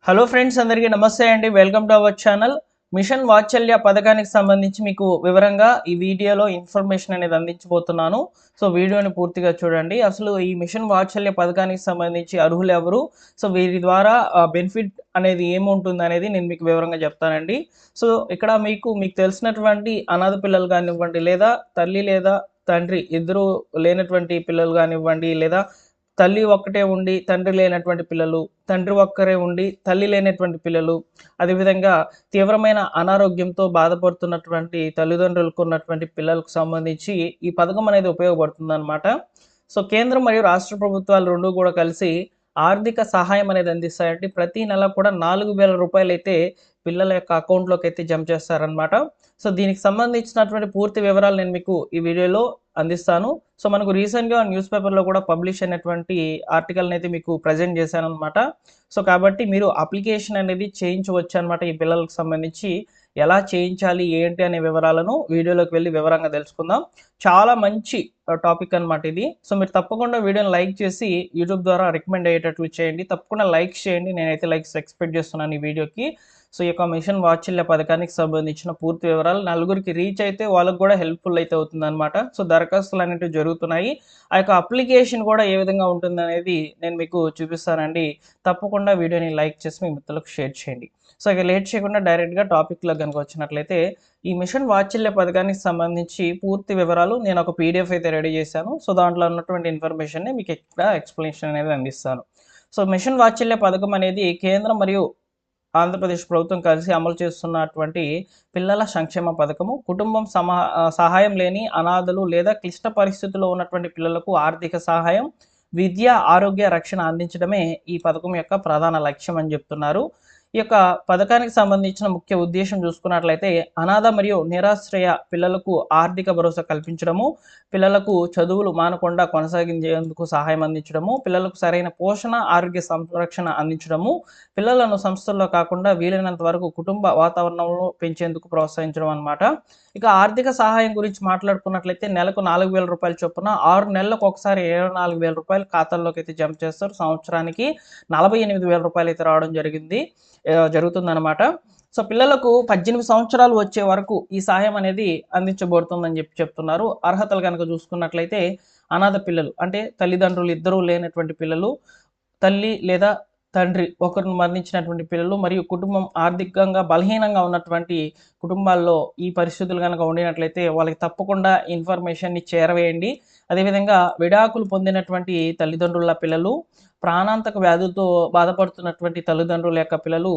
Hello friends, అందరికీ నమస్తే అండి. Welcome to our channel. Mission Vatsalya పథకానికి సంబంధించి మీకు వివరంగా ఈ వీడియోలో ఇన్ఫర్మేషన్ అనేది అందించబోతున్నాను. సో వీడియోని పూర్తిగా చూడండి. అసలు ఈ మిషన్ వాత్సల్య పథకానికి సంబంధించి అర్హులు ఎవరు? సో వీరి ద్వారా బెనిఫిట్ అనేది ఏముంటుందనేది నేను మీకు వివరంగా చెప్తానండి. సో ఇక్కడ మీకు తెలిసినటువంటి అనాథ పిల్లలు కానివ్వండి, లేదా తల్లి లేదా తండ్రి ఇద్దరు లేనటువంటి పిల్లలు కానివ్వండి, లేదా తల్లి ఒక్కటే ఉండి తండ్రి లేనటువంటి పిల్లలు, తండ్రి ఒక్కరే ఉండి తల్లి లేనటువంటి పిల్లలు, అదేవిధంగా తీవ్రమైన అనారోగ్యంతో బాధపడుతున్నటువంటి తల్లిదండ్రులకు ఉన్నటువంటి పిల్లలకు సంబంధించి ఈ పథకం అనేది ఉపయోగపడుతుందన్నమాట. సో కేంద్రం మరియు రాష్ట్ర ప్రభుత్వాలు 2 కూడా కలిసి ఆర్థిక సహాయం అనేది అందిస్తాయండి. ప్రతి నెల కూడా 4000 రూపాయలైతే పిల్లల యొక్క అకౌంట్‌లోకి అయితే జమ చేస్తారనమాట. సో దీనికి సంబంధించినటువంటి పూర్తి వివరాలు నేను మీకు ఈ వీడియోలో అందిస్తాను. సో మనకు రీసెంట్‌గా న్యూస్ పేపర్‌లో కూడా పబ్లిష్ అయినటువంటి ఆర్టికల్‌నైతే మీకు ప్రెజెంట్ చేశాననమాట. సో కాబట్టి మీరు అప్లికేషన్ అనేది చేయించవచ్చనమాట. ఈ పిల్లలకు సంబంధించి ఎలా చేయించాలి, ఏంటి అనే వివరాలను వీడియోలోకి వెళ్లి వివరంగా తెలుసుకుందాం. చాలా మంచి టాపిక్ అనమాట ఇది. సో మీరు తప్పకుండా వీడియోని లైక్ చేసి యూట్యూబ్ ద్వారా రికమెండ్ అయ్యేటట్లు చేయండి. తప్పకుండా లైక్ చేయండి. నేనైతే లైక్స్ ఎక్స్‌పెక్ట్ చేస్తున్నాను ఈ వీడియోకి. సో ఈ యొక్క మిషన్ వాత్సల్య పథకానికి సంబంధించిన పూర్తి వివరాలు నలుగురికి రీచ్ అయితే వాళ్ళకి కూడా హెల్ప్‌ఫుల్ అయితే అవుతుందనమాట. సో దరఖాస్తులు అనేటివి జరుగుతున్నాయి. ఆ యొక్క అప్లికేషన్ కూడా ఏ విధంగా ఉంటుందనేది నేను మీకు చూపిస్తానండి. తప్పకుండా వీడియోని లైక్ చేసి మీ మిత్రులకు షేర్ చేయండి. సో ఇక లేట్ చేయకుండా డైరెక్ట్‌గా టాపిక్‌లోకి గనుక వచ్చినట్లయితే, ఈ మిషన్ వాత్సల్య పథకానికి సంబంధించి పూర్తి వివరాలు నేను ఒక పీడీఎఫ్ అయితే రెడీ చేశాను. సో దాంట్లో ఉన్నటువంటి ఇన్ఫర్మేషన్‌ని మీకు ఇక్కడ ఎక్స్‌ప్లనేషన్ అనేది అందిస్తాను. సో మిషన్ వాత్సల్య పథకం అనేది కేంద్రం మరియు ఆంధ్రప్రదేశ్ ప్రభుత్వం కలిసి అమలు చేస్తున్నటువంటి పిల్లల సంక్షేమ పథకము. సహాయం లేని అనాథలు లేదా క్లిష్ట పరిస్థితుల్లో ఉన్నటువంటి పిల్లలకు ఆర్థిక సహాయం, విద్య, ఆరోగ్య రక్షణ అందించడమే ఈ పథకం యొక్క ప్రధాన లక్ష్యం అని చెప్తున్నారు. ఈ యొక్క పథకానికి సంబంధించిన ముఖ్య ఉద్దేశం చూసుకున్నట్లయితే, అనాథ మరియు నిరాశ్రయ పిల్లలకు ఆర్థిక భరోసా కల్పించడము, పిల్లలకు చదువులు మానకుండా కొనసాగించేందుకు సహాయం అందించడము, పిల్లలకు సరైన పోషణ, ఆరోగ్య సంరక్షణ అందించడము, పిల్లలను సంస్థల్లో కాకుండా వీలైనంత వరకు కుటుంబ వాతావరణంలో పెంచేందుకు ప్రోత్సహించడం అన్నమాట. ఇక ఆర్థిక సహాయం గురించి మాట్లాడుకున్నట్లయితే నెలకు 4000 రూపాయల చొప్పున 6 నెలలకు ఒకసారి 24,000 రూపాయలు ఖాతాల్లోకి అయితే జమ చేస్తారు. సంవత్సరానికి 48,000 రూపాయలు అయితే రావడం జరుగుతుందన్నమాట. సో పిల్లలకు 18 సంవత్సరాలు వచ్చే వరకు ఈ సహాయం అనేది అందించబడుతుందని చెప్తున్నారు. అర్హతలు కనుక చూసుకున్నట్లయితే అనాథ పిల్లలు అంటే తల్లిదండ్రులు ఇద్దరూ లేనటువంటి పిల్లలు, తల్లి లేదా తండ్రి ఒకరు మరణించినటువంటి పిల్లలు, మరియు కుటుంబం ఆర్థికంగా బలహీనంగా ఉన్నటువంటి కుటుంబాల్లో ఈ పరిస్థితులు గనక ఉండినట్లయితే వాళ్ళకి తప్పకుండా ఇన్ఫర్మేషన్‌ని చేరవేయండి. అదేవిధంగా విడాకులు పొందినటువంటి తల్లిదండ్రుల పిల్లలు, ప్రాణాంతక వ్యాధులతో బాధపడుతున్నటువంటి తల్లిదండ్రుల యొక్క పిల్లలు,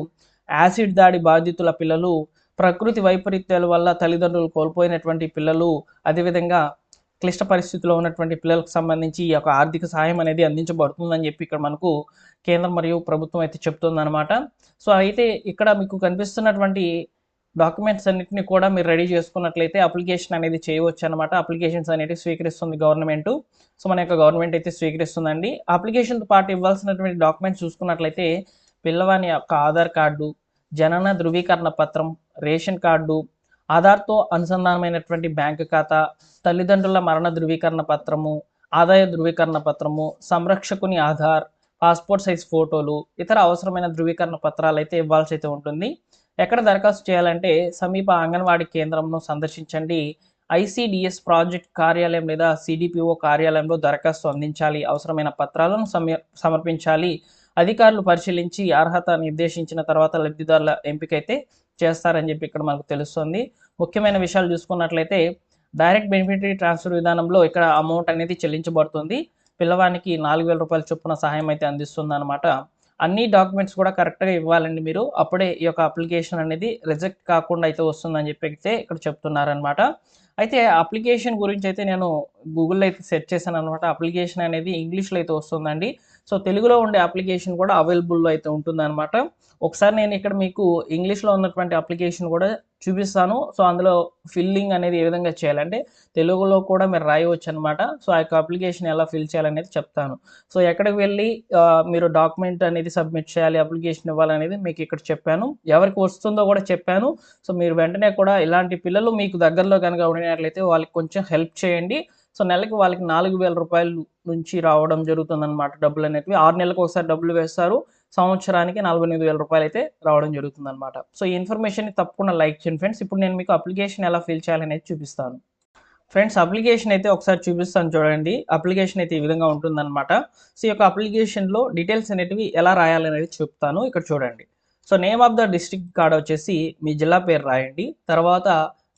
యాసిడ్ దాడి బాధితుల పిల్లలు, ప్రకృతి వైపరీత్యాల వల్ల తల్లిదండ్రులు కోల్పోయినటువంటి పిల్లలు, అదేవిధంగా క్లిష్ట పరిస్థితిలో ఉన్నటువంటి పిల్లలకు సంబంధించి ఈ యొక్క ఆర్థిక సహాయం అనేది అందించబడుతుందని చెప్పి ఇక్కడ మనకు కేంద్రం మరియు ప్రభుత్వం అయితే చెప్తుందనమాట. సో అయితే ఇక్కడ మీకు కనిపిస్తున్నటువంటి డాక్యుమెంట్స్ అన్నిటిని కూడా మీరు రెడీ చేసుకున్నట్లయితే అప్లికేషన్ అనేది చేయవచ్చనమాట. అప్లికేషన్స్ అనేటివి స్వీకరిస్తుంది గవర్నమెంటు. సో మన యొక్క గవర్నమెంట్ అయితే స్వీకరిస్తుందండి. అప్లికేషన్‌తో పాటు ఇవ్వాల్సినటువంటి డాక్యుమెంట్స్ చూసుకున్నట్లయితే పిల్లవాని యొక్క ఆధార్ కార్డు, జనన ధృవీకరణ పత్రం, రేషన్ కార్డు, ఆధార్‌తో అనుసంధానమైనటువంటి బ్యాంకు ఖాతా, తల్లిదండ్రుల మరణ ధృవీకరణ పత్రము, ఆదాయ ధృవీకరణ పత్రము, సంరక్షకుని ఆధార్, పాస్‌పోర్ట్ సైజ్ ఫోటోలు, ఇతర అవసరమైన ధృవీకరణ పత్రాలైతే ఇవ్వాల్సైతే ఉంటుంది. ఎక్కడ దరఖాస్తు చేయాలంటే సమీప అంగన్వాడీ కేంద్రంను సందర్శించండి. ఐసీడీఎస్ ప్రాజెక్ట్ కార్యాలయం లేదా సీడీపీఓ కార్యాలయంలో దరఖాస్తు అందించాలి. అవసరమైన పత్రాలను సమర్పించాలి. అధికారులు పరిశీలించి అర్హత నిర్దేశించిన తర్వాత లబ్ధిదారుల ఎంపికైతే చేస్తారని చెప్పి ఇక్కడ మనకు తెలుస్తుంది. ముఖ్యమైన విషయాలు చూసుకున్నట్లయితే డైరెక్ట్ బెనిఫిటరీ ట్రాన్స్ఫర్ విధానంలో ఇక్కడ అమౌంట్ అనేది చెల్లించబడుతుంది. పిల్లవానికి 4000 రూపాయల చొప్పున సహాయం అయితే అందిస్తుందన్నమాట. అన్ని డాక్యుమెంట్స్ కూడా కరెక్ట్‌గా ఇవ్వాలండి మీరు. అప్పుడే ఈ యొక్క అప్లికేషన్ అనేది రిజెక్ట్ కాకుండా అయితే వస్తుందని చెప్పి అయితే ఇక్కడ చెప్తున్నారనమాట. అయితే అప్లికేషన్ గురించి అయితే నేను గూగుల్‌లో అయితే సెర్చ్ చేశాననమాట. అప్లికేషన్ అనేది ఇంగ్లీష్‌లో అయితే వస్తుందండి. సో తెలుగులో ఉండే అప్లికేషన్ కూడా అవైలబుల్‌లో అయితే ఉంటుందనమాట. ఒకసారి నేను ఇక్కడ మీకు ఇంగ్లీష్‌లో ఉన్నటువంటి అప్లికేషన్ కూడా చూపిస్తాను. సో అందులో ఫిల్లింగ్ అనేది ఏ విధంగా చేయాలంటే తెలుగులో కూడా మీరు రాయవచ్చనమాట. సో ఆ యొక్క అప్లికేషన్ ఎలా ఫిల్ చేయాలనేది చెప్తాను. సో ఎక్కడికి వెళ్ళి మీరు డాక్యుమెంట్ అనేది సబ్మిట్ చేయాలి, అప్లికేషన్ ఇవ్వాలనేది మీకు ఇక్కడ చెప్పాను. ఎవరికి వస్తుందో కూడా చెప్పాను. సో మీరు వెంటనే కూడా ఇలాంటి పిల్లలు మీకు దగ్గరలో గనుక ఉండినట్లయితే వాళ్ళకి కొంచెం హెల్ప్ చేయండి. సో నెలకి వాళ్ళకి 4000 రూపాయలు నుంచి రావడం జరుగుతుందనమాట డబ్బులనేటివి. 6 నెలలకు ఒకసారి డబ్బులు వేస్తారు. సంవత్సరానికి 48,000 రూపాయలైతే రావడం జరుగుతుందనమాట. సో, ఈ ఇన్ఫర్మేషన్‌ని తప్పకుండా లైక్ చేయండి ఫ్రెండ్స్. ఇప్పుడు నేను మీకు అప్లికేషన్ ఎలా ఫిల్ చేయాలనేది చూపిస్తాను. ఫ్రెండ్స్, అప్లికేషన్ అయితే ఒకసారి చూపిస్తాను చూడండి. అప్లికేషన్ అయితే ఈ విధంగా ఉంటుందన్నమాట. సో, ఈ యొక్క అప్లికేషన్‌లో డీటెయిల్స్ అనేటివి ఎలా రాయాలనేది చెప్తాను. ఇక్కడ చూడండి. So, name of the district కాడ వచ్చేసి మీ జిల్లా పేరు రాయండి. తర్వాత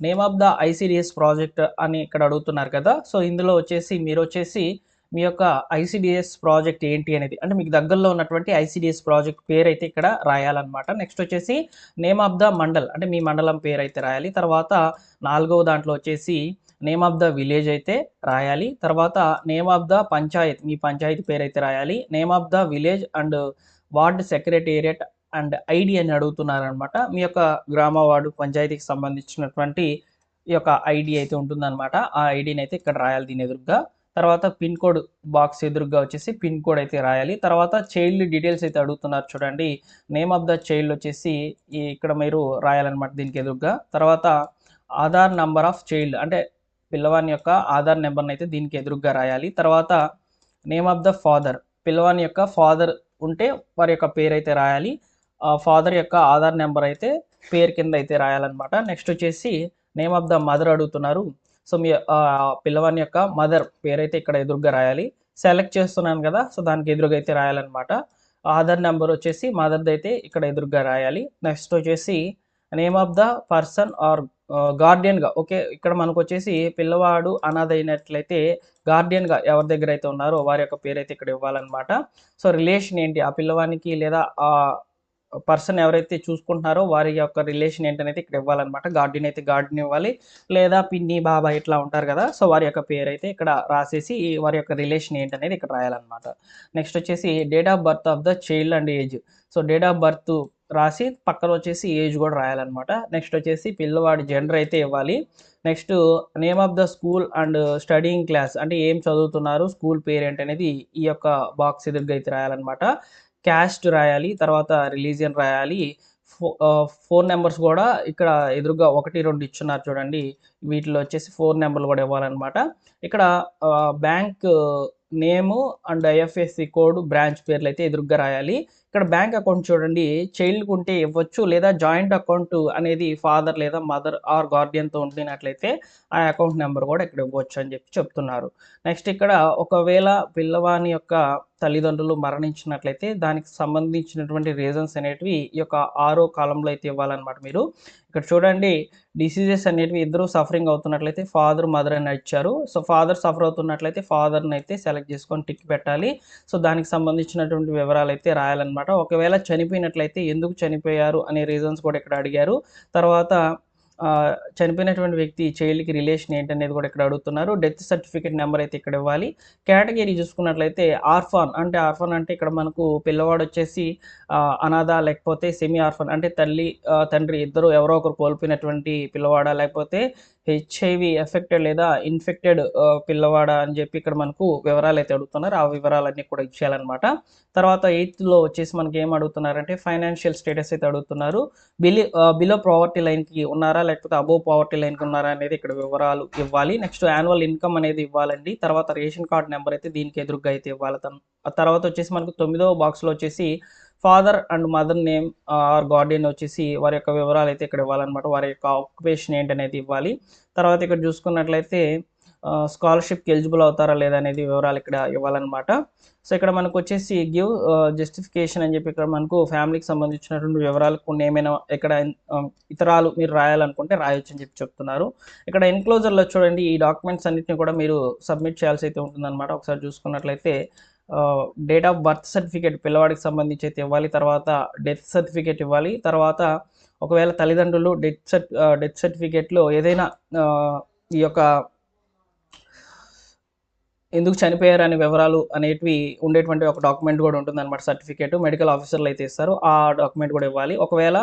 name of the ICDS project అని ఇక్కడ అడుగుతున్నారు కదా! సో, ఇందులో వచ్చేసి మీరొచ్చేసి మీ యొక్క ఐసీడీఎస్ ప్రాజెక్ట్ ఏంటి అనేది, అంటే మీకు దగ్గరలో ఉన్నటువంటి ఐసీడీఎస్ ప్రాజెక్ట్ పేరైతే ఇక్కడ రాయాలన్నమాట. నెక్స్ట్ వచ్చేసి నేమ్ ఆఫ్ ద మండల్, అంటే మీ మండలం పేరైతే రాయాలి. తర్వాత నాలుగవ దాంట్లో వచ్చేసి నేమ్ ఆఫ్ ద విలేజ్ అయితే రాయాలి. తర్వాత నేమ్ ఆఫ్ ద పంచాయత్, మీ పంచాయతీ పేరైతే రాయాలి. Name of the village and ward secretariat and ID అని అడుగుతున్నారనమాట. మీ యొక్క గ్రామ వార్డు పంచాయతీకి సంబంధించినటువంటి ఈ యొక్క ఐడి అయితే ఉంటుందన్నమాట. ఆ ఐడిని అయితే ఇక్కడ రాయాలి దీని ఎదురుగా. తర్వాత పిన్ కోడ్ బాక్స్ ఎదురుగా వచ్చేసి పిన్ కోడ్ అయితే రాయాలి. తర్వాత చైల్డ్ డీటెయిల్స్ అయితే అడుగుతున్నారు చూడండి. నేమ్ ఆఫ్ ద చైల్డ్ వచ్చేసి ఇక్కడ మీరు రాయాలన్నమాట దీనికి ఎదురుగా. తర్వాత ఆధార్ నంబర్ ఆఫ్ చైల్డ్, అంటే పిల్లవాని యొక్క ఆధార్ నెంబర్ని అయితే దీనికి ఎదురుగా రాయాలి. తర్వాత నేమ్ ఆఫ్ ద ఫాదర్, పిల్లవాని యొక్క ఫాదర్ ఉంటే వారి యొక్క పేరు అయితే రాయాలి. ఫాదర్ యొక్క ఆధార్ నెంబర్ అయితే పేరు కింద అయితే రాయాలన్నమాట. నెక్స్ట్ వచ్చేసి నేమ్ ఆఫ్ ద మదర్ అడుగుతున్నారు. సో, మీ పిల్లవాని యొక్క మదర్ పేరైతే ఇక్కడ ఎదురుగా రాయాలి. సెలెక్ట్ చేస్తున్నాను కదా, సో దానికి ఎదురుగా అయితే రాయాలన్నమాట. ఆధార్ నెంబర్ వచ్చేసి మదర్ది అయితే ఇక్కడ ఎదురుగా రాయాలి. నెక్స్ట్ వచ్చేసి name of the person or గార్డియన్‌గా, ఓకే. ఇక్కడ మనకొచ్చేసి పిల్లవాడు అనాథ అయినట్లయితే గార్డియన్‌గా ఎవరి దగ్గర అయితే ఉన్నారో వారి యొక్క పేరైతే ఇక్కడ ఇవ్వాలన్నమాట. సో, రిలేషన్ ఏంటి ఆ పిల్లవానికి లేదా పర్సన్ ఎవరైతే చూసుకుంటున్నారో వారి యొక్క రిలేషన్ ఏంటనేది ఇక్కడ ఇవ్వాలన్నమాట. గార్డియన్ అయితే గార్డియన్ ఇవ్వాలి, లేదా పిన్ని, బాబాయ్ ఇట్లా ఉంటారు కదా! సో, వారి యొక్క పేరైతే ఇక్కడ రాసేసి వారి యొక్క రిలేషన్ ఏంటనేది ఇక్కడ రాయాలన్నమాట. నెక్స్ట్ వచ్చేసి date of birth of the child and age. So, date of birth రాసి పక్కన వచ్చేసి ఏజ్ కూడా రాయాలన్నమాట. నెక్స్ట్ వచ్చేసి పిల్లవాడి జెండర్ అయితే ఇవ్వాలి. Next name of the school and studying class, అంటే ఏం చదువుతున్నారు, స్కూల్ పేరేంటి అనేది ఈ యొక్క బాక్స్ ఎదురుగా అయితే రాయాలన్నమాట. క్యాస్ట్ రాయాలి. తర్వాత రిలీజియన్ రాయాలి. ఫోన్ నెంబర్స్ కూడా ఇక్కడ ఎదురుగా 1, 2 ఇచ్చున్నారు చూడండి. వీటిలో వచ్చేసి 4 నెంబర్లు కూడా ఇవ్వాలన్నమాట. ఇక్కడ bank name and IFSC code, branch పేర్లు అయితే ఎదురుగా రాయాలి. ఇక్కడ బ్యాంక్ అకౌంట్ చూడండి, చైల్డ్‌కి ఉంటే ఇవ్వచ్చు, లేదా జాయింట్ అకౌంట్ అనేది ఫాదర్ లేదా మదర్ ఆర్ గార్డియన్‌తో ఉండినట్లయితే ఆ అకౌంట్ నెంబర్ కూడా ఇక్కడ ఇవ్వచ్చు అని చెప్తున్నారు. నెక్స్ట్ ఇక్కడ ఒకవేళ పిల్లవాని యొక్క తల్లిదండ్రులు మరణించినట్లయితే దానికి సంబంధించినటువంటి రీజన్స్ అనేటివి ఈ యొక్క 6వ కాలంలో అయితే ఇవ్వాలన్నమాట మీరు. ఇక్కడ చూడండి, డిసీజెస్ అనేటివి ఇద్దరు సఫరింగ్ అవుతున్నట్లయితే ఫాదర్, మదర్ అని ఇచ్చారు. సో, ఫాదర్ సఫర్ అవుతున్నట్లయితే ఫాదర్‌ని అయితే సెలెక్ట్ చేసుకొని టిక్ పెట్టాలి. సో, దానికి సంబంధించినటువంటి వివరాలు అయితే రాయాలన్నమాట. ఒకవేళ చనిపోయినట్లయితే ఎందుకు చనిపోయారు అనే రీజన్స్ కూడా ఇక్కడ అడిగారు. తర్వాత చనిపోయినటువంటి వ్యక్తి చైల్డ్‌కి రిలేషన్ ఏంటనేది కూడా ఇక్కడ అడుగుతున్నారు. డెత్ సర్టిఫికేట్ నెంబర్ అయితే ఇక్కడ ఇవ్వాలి. కేటగిరీ చూసుకున్నట్లయితే ఆర్ఫాన్, అంటే ఇక్కడ మనకు పిల్లవాడు వచ్చేసి అనాథ లేకపోతే సెమీ ఆర్ఫన్, అంటే తండ్రి ఇద్దరు ఎవరో ఒకరు కోల్పోయినటువంటి పిల్లవాడా, లేకపోతే హెచ్ఐవి ఎఫెక్టెడ్ లేదా ఇన్ఫెక్టెడ్ పిల్లవాడా అని చెప్పి ఇక్కడ మనకు వివరాలు అయితే అడుగుతున్నారు. ఆ వివరాలన్నీ కూడా ఇచ్చేయాలన్నమాట. తర్వాత 8థ్‌లో వచ్చేసి మనకి ఏం అడుగుతున్నారంటే ఫైనాన్షియల్ స్టేటస్ అయితే అడుగుతున్నారు. బిలో పావర్టీ లైన్‌కి ఉన్నారా, లేకపోతే అబోవ్ పావర్టీ లైన్‌కి ఉన్నారా అనేది ఇక్కడ వివరాలు ఇవ్వాలి. నెక్స్ట్ యాన్యువల్ ఇన్‌కమ్ అనేది ఇవ్వాలండి. తర్వాత రేషన్ కార్డ్ నెంబర్ అయితే దీనికి ఎదురుగా అయితే ఇవ్వాలి. ఆ తర్వాత వచ్చేసి మనకు 9వ బాక్స్‌లో వచ్చేసి father and mother name or Guardian వచ్చేసి వారి యొక్క వివరాలు అయితే ఇక్కడ ఇవ్వాలన్నమాట. వారి యొక్క ఆక్యుపేషన్ ఏంటనేది ఇవ్వాలి. తర్వాత ఇక్కడ చూసుకున్నట్లయితే స్కాలర్‌షిప్‌కి ఎలిజిబుల్ అవుతారా లేదా అనేది వివరాలు ఇక్కడ ఇవ్వాలన్నమాట. సో, ఇక్కడ మనకు వచ్చేసి గివ్ జస్టిఫికేషన్ అని చెప్పి ఇక్కడ మనకు ఫ్యామిలీకి సంబంధించినటువంటి వివరాలు కొన్ని ఏమైనా ఇక్కడ ఇతరాలు మీరు రాయాలనుకుంటే రాయొచ్చు అని చెప్తున్నారు. ఇక్కడ ఎన్‌క్లోజర్‌లో చూడండి, ఈ డాక్యుమెంట్స్ అన్నిటిని కూడా మీరు సబ్మిట్ చేయాల్సి అయితే ఉంటుందన్నమాట. ఒకసారి చూసుకున్నట్లయితే డేట్ ఆఫ్ బర్త్ సర్టిఫికేట్ పిల్లవాడికి సంబంధించి అయితే ఇవ్వాలి. తర్వాత డెత్ సర్టిఫికేట్ ఇవ్వాలి. తర్వాత ఒకవేళ తల్లిదండ్రులు డెత్ సర్టిఫికేట్‌లో ఏదైనా ఈ యొక్క ఎందుకు చనిపోయారు అనే వివరాలు అనేటివి ఉండేటువంటి ఒక డాక్యుమెంట్ కూడా ఉంటుందన్నమాట. సర్టిఫికేట్ మెడికల్ ఆఫీసర్లు అయితే ఇస్తారు. ఆ డాక్యుమెంట్ కూడా ఇవ్వాలి. ఒకవేళ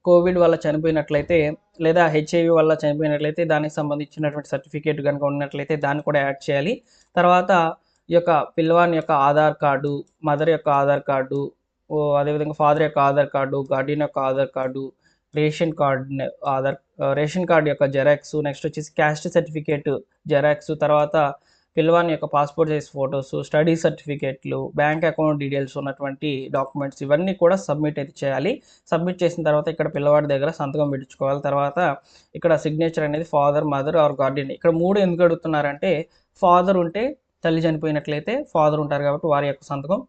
కోవిడ్ వల్ల చనిపోయినట్లయితే లేదా హెచ్ఐవి వల్ల చనిపోయినట్లయితే దానికి సంబంధించినటువంటి సర్టిఫికేట్ కనుక ఉన్నట్లయితే దాన్ని కూడా యాడ్ చేయాలి. తర్వాత ఈ యొక్క పిల్లవాని యొక్క ఆధార్ కార్డు, మదర్ యొక్క ఆధార్ కార్డు, అదేవిధంగా ఫాదర్ యొక్క ఆధార్ కార్డు, గార్డియన్ యొక్క ఆధార్ కార్డు, రేషన్ కార్డ్ యొక్క జెరాక్స్, నెక్స్ట్ వచ్చేసి క్యాస్ట్ సర్టిఫికేట్ జెరాక్స్, తర్వాత పిల్లవాని యొక్క పాస్పోర్ట్ సైజ్ ఫొటోస్, స్టడీ సర్టిఫికేట్లు, బ్యాంక్ అకౌంట్ డీటెయిల్స్ ఉన్నటువంటి డాక్యుమెంట్స్ ఇవన్నీ కూడా సబ్మిట్ అయితే చేయాలి. సబ్మిట్ చేసిన తర్వాత ఇక్కడ పిల్లవాడి దగ్గర సంతకం పెట్టించుకోవాలి. తర్వాత ఇక్కడ సిగ్నేచర్ అనేది ఫాదర్, మదర్ ఆర్ గార్డియన్. ఇక్కడ 3 ఎందుకు అడుగుతున్నారంటే ఫాదర్ ఉంటే తల్లి చనిపోయినట్లయితే ఫాదర్ ఉంటారు కాబట్టి వారి యొక్క సంతకం,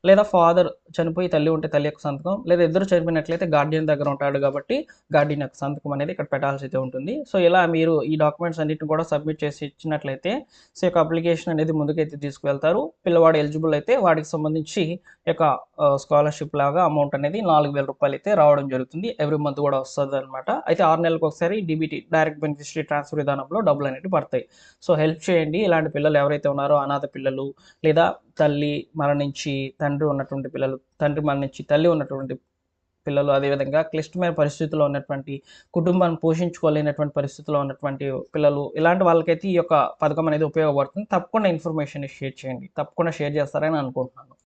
లేదా ఫాదర్ చనిపోయి తల్లి ఉంటే తల్లి యొక్క సంతకం, లేదా ఇద్దరు చనిపోయినట్లయితే గార్డియన్ దగ్గర ఉంటాడు కాబట్టి గార్డియన్ యొక్క సంతకం అనేది ఇక్కడ పెట్టాల్సి అయితే ఉంటుంది. సో ఇలా మీరు ఈ డాక్యుమెంట్స్ అన్నిటిని కూడా సబ్మిట్ చేసి ఇచ్చినట్లయితే సో యొక్క అప్లికేషన్ అనేది ముందుకైతే తీసుకువెళ్తారు. పిల్లవాడు ఎలిజిబుల్ అయితే వాడికి సంబంధించి యొక్క స్కాలర్షిప్ లాగా అమౌంట్ అనేది 4,000 రూపాయలు అయితే రావడం జరుగుతుంది. ఎవ్రీ మంత్ కూడా వస్తుంది అనమాట. అయితే 6 నెలలకు ఒకసారి డీబీటీ డైరెక్ట్ బెనిఫిషరీ ట్రాన్స్ఫర్ విధానంలో డబ్బులు అనేవి పడతాయి. సో హెల్ప్ చేయండి. ఇలాంటి పిల్లలు ఎవరైతే ఉన్నారో అనాథ పిల్లలు, లేదా తల్లి మరణించి తండ్రి ఉన్నటువంటి పిల్లలు, తండ్రి మరణించి తల్లి ఉన్నటువంటి పిల్లలు, అదేవిధంగా క్లిష్టమైన పరిస్థితుల్లో ఉన్నటువంటి కుటుంబాన్ని పోషించుకోలేనటువంటి పరిస్థితుల్లో ఉన్నటువంటి పిల్లలు, ఇలాంటి వాళ్ళకైతే ఈ యొక్క పథకం అనేది ఉపయోగపడుతుంది. తప్పకుండా ఇన్ఫర్మేషన్ షేర్ చేయండి. తప్పకుండా షేర్ చేస్తారని అనుకుంటున్నాను.